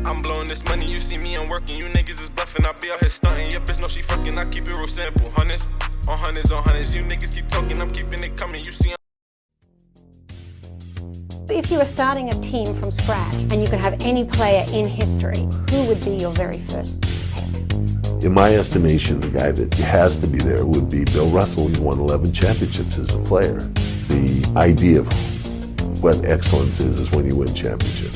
I'm blowing this money, you see me, I'm working. You niggas is bluffing, I be out here stunting. Your bitch know she fucking, I keep it real simple. Hundreds on hundreds on hundreds. You niggas keep talking, I'm keeping it coming. You see, if you were starting a team from scratch and you could have any player in history, who would be your very first pick? In my estimation, the guy that has to be there would be Bill Russell. He won 11 championships as a player. The idea of what excellence is when you win championships.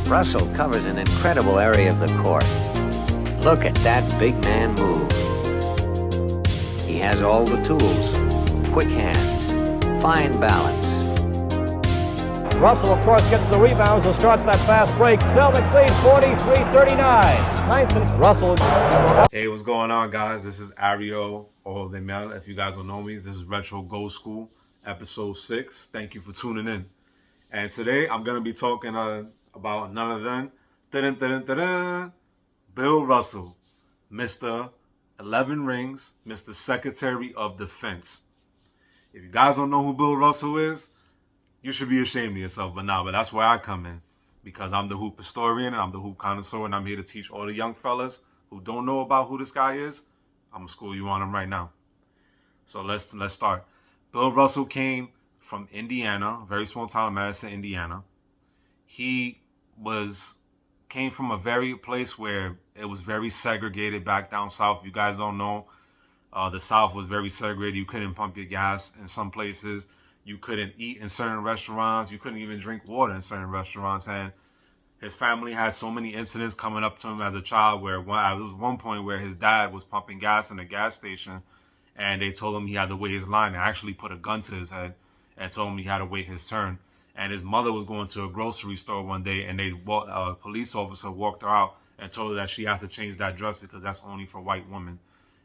Russell covers an incredible area of the court. Look at that big man move. He has all the tools, quick hands, fine balance. Russell, of course, gets the rebounds and starts that fast break. Celtics lead 43-39. Russell. Hey, what's going on, guys? This is Ariel or Jose Mel. If you guys don't know me, this is Retro Gold School, episode 6. Thank you for tuning in. And today I'm going to be talking about none other than Bill Russell, Mr. 11 Rings, Mr. Secretary of Defense. If you guys don't know who Bill Russell is, you should be ashamed of yourself. But that's where I come in, because I'm the hoop historian and I'm the hoop connoisseur, and I'm here to teach all the young fellas who don't know about who this guy is. I'm gonna school you on him right now. So let's start. Bill Russell came from Indiana, a very small town, Madison, Indiana. He came from a very place where it was very segregated back down south. If you guys don't know, the South was very segregated. You couldn't pump your gas in some places. You couldn't eat in certain restaurants. You couldn't even drink water in certain restaurants. And his family had so many incidents coming up to him as a child where there was one point where his dad was pumping gas in a gas station, and they told him he had to wait his line and actually put a gun to his head and told him he had to wait his turn. And his mother was going to a grocery store one day, and a police officer walked her out and told her that she has to change that dress because that's only for white women.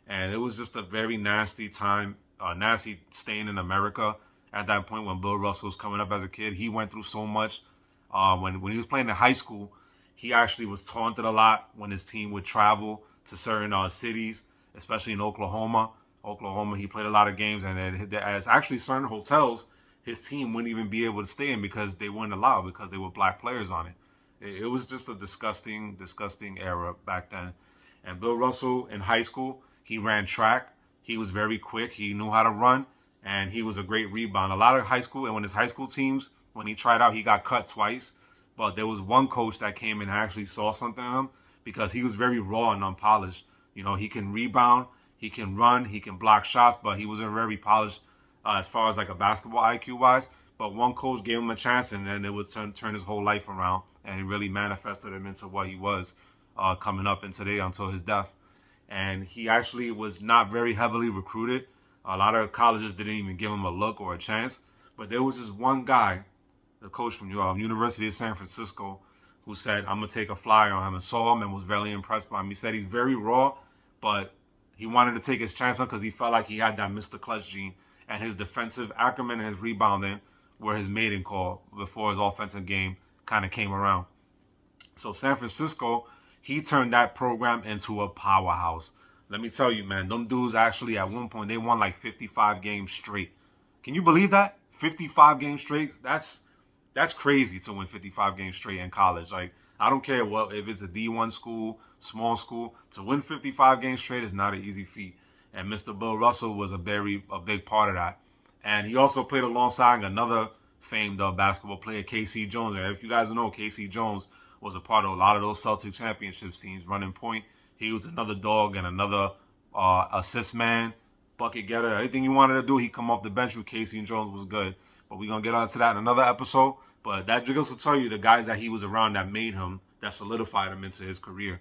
And it was just a very nasty time, nasty staying in America at that point when Bill Russell was coming up as a kid. He went through so much. When he was playing in high school, he actually was taunted a lot when his team would travel to certain cities, especially in Oklahoma. He played a lot of games, and as actually certain hotels, his team wouldn't even be able to stay in because they weren't allowed because they were black players on it. It was just a disgusting era back then. And Bill Russell in high school, he ran track. He was very quick. He knew how to run, and he was a great rebounder. A lot of high school, and when his high school teams, when he tried out, he got cut twice. But there was one coach that came in and actually saw something in him because he was very raw and unpolished. You know, he can rebound, he can run, he can block shots, but he wasn't very polished as far as like a basketball IQ wise. But one coach gave him a chance, and then it would turn his whole life around, and it really manifested him into what he was coming up in today until his death. And he actually was not very heavily recruited. A lot of colleges didn't even give him a look or a chance. But there was this one guy, the coach from University of San Francisco, who said, I'm going to take a flyer on him, and saw him and was very impressed by him. He said he's very raw, but he wanted to take his chance on because he felt like he had that Mr. Clutch gene, and his defensive acumen and his rebounding were his maiden call before his offensive game kind of came around. So San Francisco, he turned that program into a powerhouse. Let me tell you, man, them dudes actually at one point, they won like 55 games straight. Can you believe that? 55 games straight? That's crazy to win 55 games straight in college. Like, I don't care if it's a D1 school, small school, to win 55 games straight is not an easy feat. And Mr. Bill Russell was a big part of that. And he also played alongside another famed basketball player, K.C. Jones. And if you guys don't know, K.C. Jones was a part of a lot of those Celtics championships teams, running point. He was another dog and another assist man, bucket getter. Anything you wanted to do, he'd come off the bench with K.C. Jones was good. But we're going to get onto that in another episode. But that just will tell you the guys that he was around that made him, that solidified him into his career.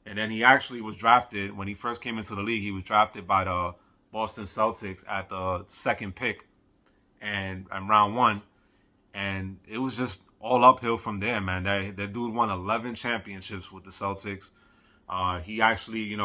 And then he actually was drafted, when he first came into the league, he was drafted by the Boston Celtics at the second pick and round 1. And it was just all uphill from there, man. That dude won 11 championships with the Celtics. He actually,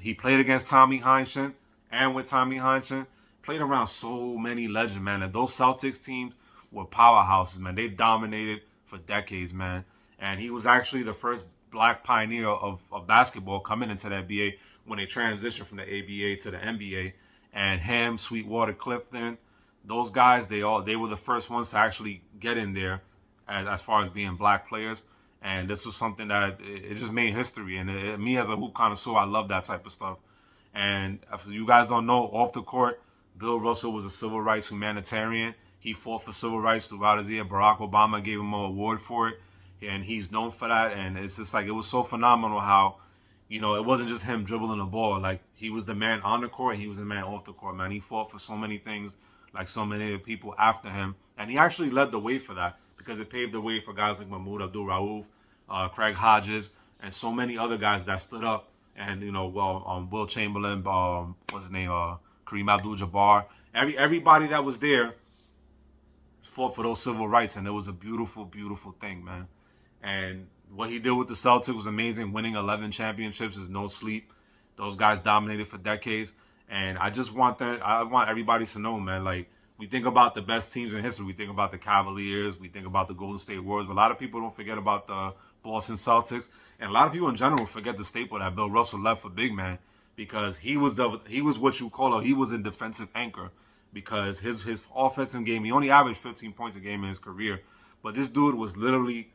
he played against Tommy Heinsohn and with Tommy Heinsohn. Played around so many legends, man. And those Celtics teams were powerhouses, man. They dominated for decades, man. And he was actually the first black pioneer of basketball coming into the NBA when they transitioned from the ABA to the NBA. And him, Sweetwater Clifton, those guys, they were the first ones to actually get in there as far as being black players. And this was something that it just made history. And me as a hoop connoisseur, I love that type of stuff. And if you guys don't know, off the court, Bill Russell was a civil rights humanitarian. He fought for civil rights throughout his year. Barack Obama gave him an award for it, and he's known for that. And it's just like, it was so phenomenal how, it wasn't just him dribbling the ball. Like, he was the man on the court, he was the man off the court, man. He fought for so many things, like so many people after him. And he actually led the way for that, because it paved the way for guys like Mahmoud Abdul-Rauf, Craig Hodges, and so many other guys that stood up. And, Will Chamberlain, what's his name, Kareem Abdul-Jabbar, everybody that was there fought for those civil rights, and it was a beautiful, beautiful thing, man. And what he did with the Celtics was amazing. Winning 11 championships is no sleep. Those guys dominated for decades, and I want everybody to know, man, like, we think about the best teams in history. We think about the Cavaliers, we think about the Golden State Warriors, but a lot of people don't forget about the Boston Celtics, and a lot of people in general forget the staple that Bill Russell left for big man, because he was what you call he was a defensive anchor, because his offensive game, he only averaged 15 points a game in his career, but this dude was literally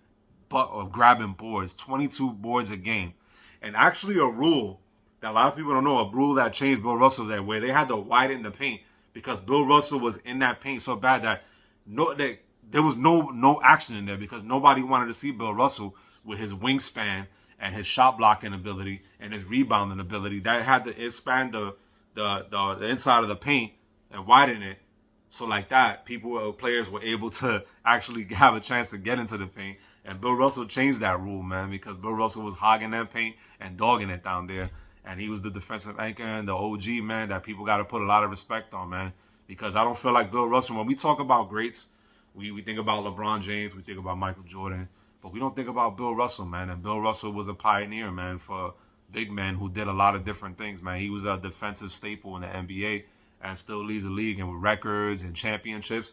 grabbing boards, 22 boards a game. And actually a rule that a lot of people don't know, a rule that changed Bill Russell that way, they had to widen the paint, because Bill Russell was in that paint so bad that there was no action in there, because nobody wanted to see Bill Russell with his wingspan and his shot blocking ability and his rebounding ability. That had to expand the inside of the paint and widen it, so like that players were able to actually have a chance to get into the paint. And Bill Russell changed that rule, man, because Bill Russell was hogging that paint and dogging it down there. And he was the defensive anchor and the OG, man, that people got to put a lot of respect on, man. Because I don't feel like Bill Russell, when we talk about greats, we think about LeBron James, we think about Michael Jordan, but we don't think about Bill Russell, man. And Bill Russell was a pioneer, man, for big men who did a lot of different things, man. He was a defensive staple in the NBA and still leads the league and with records and championships.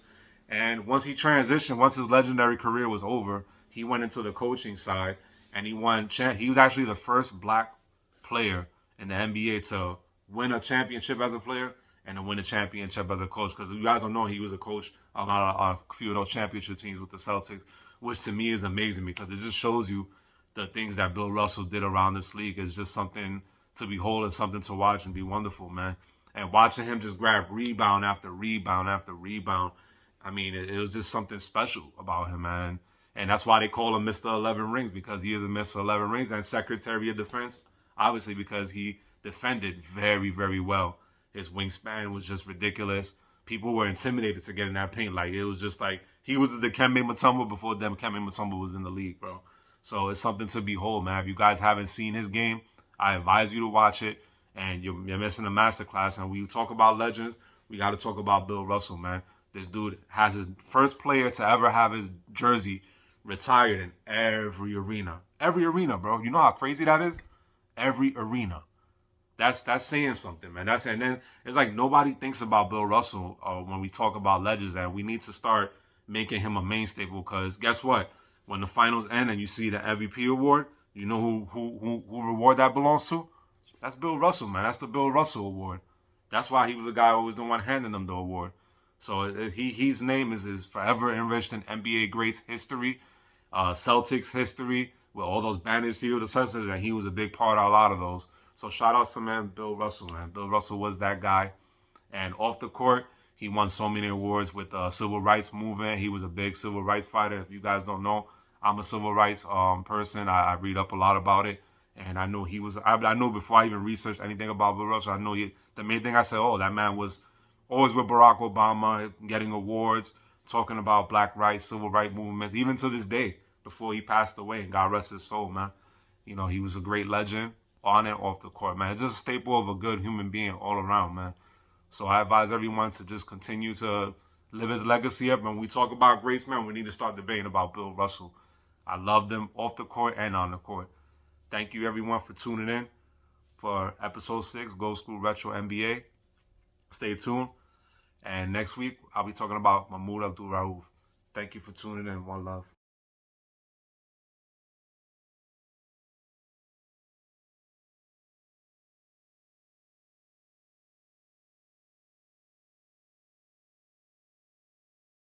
And once he transitioned, once his legendary career was over, he went into the coaching side, and he won. He was actually the first black player in the NBA to win a championship as a player and to win a championship as a coach. Because you guys don't know, he was a coach on a few of those championship teams with the Celtics, which to me is amazing, because it just shows you the things that Bill Russell did around this league is just something to behold and something to watch and be wonderful, man. And watching him just grab rebound after rebound after rebound, I mean, it was just something special about him, man. And that's why they call him Mr. 11 Rings, because he is a Mr. 11 Rings, and Secretary of Defense, obviously, because he defended very, very well. His wingspan was just ridiculous. People were intimidated to get in that paint. Like, it was just like, he was the Dikembe Mutombo before Dikembe Mutombo was in the league, bro. So it's something to behold, man. If you guys haven't seen his game, I advise you to watch it. And you're missing a masterclass. And when you talk about legends, we got to talk about Bill Russell, man. This dude has his first player to ever have his jersey retired in every arena. Every arena, bro. You know how crazy that is? Every arena. That's saying something, man. And then it's like nobody thinks about Bill Russell when we talk about legends, and we need to start making him a main staple, because guess what? When the finals end and you see the MVP award, you know who reward that belongs to? That's Bill Russell, man. That's the Bill Russell Award. That's why he was the guy always the one handing them the award. So his name is forever enriched in NBA greats history, Celtics history, with all those banners here, the Celtics, and he was a big part of a lot of those. So shout out to, man, Bill Russell, man. Bill Russell was that guy. And off the court, he won so many awards with the civil rights movement. He was a big civil rights fighter. If you guys don't know, I'm a civil rights person. I read up a lot about it. And I know he was, I know before I even researched anything about Bill Russell, I know the main thing I said, oh, that man was always with Barack Obama, getting awards, talking about black rights, civil rights movements, even to this day, before he passed away, and God rest his soul, man. You know, he was a great legend on and off the court, man. It's just a staple of a good human being all around, man. So I advise everyone to just continue to live his legacy up. When we talk about greats, man, we need to start debating about Bill Russell. I love them off the court and on the court. Thank you, everyone, for tuning in for episode 6, Go School Retro NBA. Stay tuned. And next week, I'll be talking about Mahmoud Abdul-Rauf. Thank you for tuning in. One love.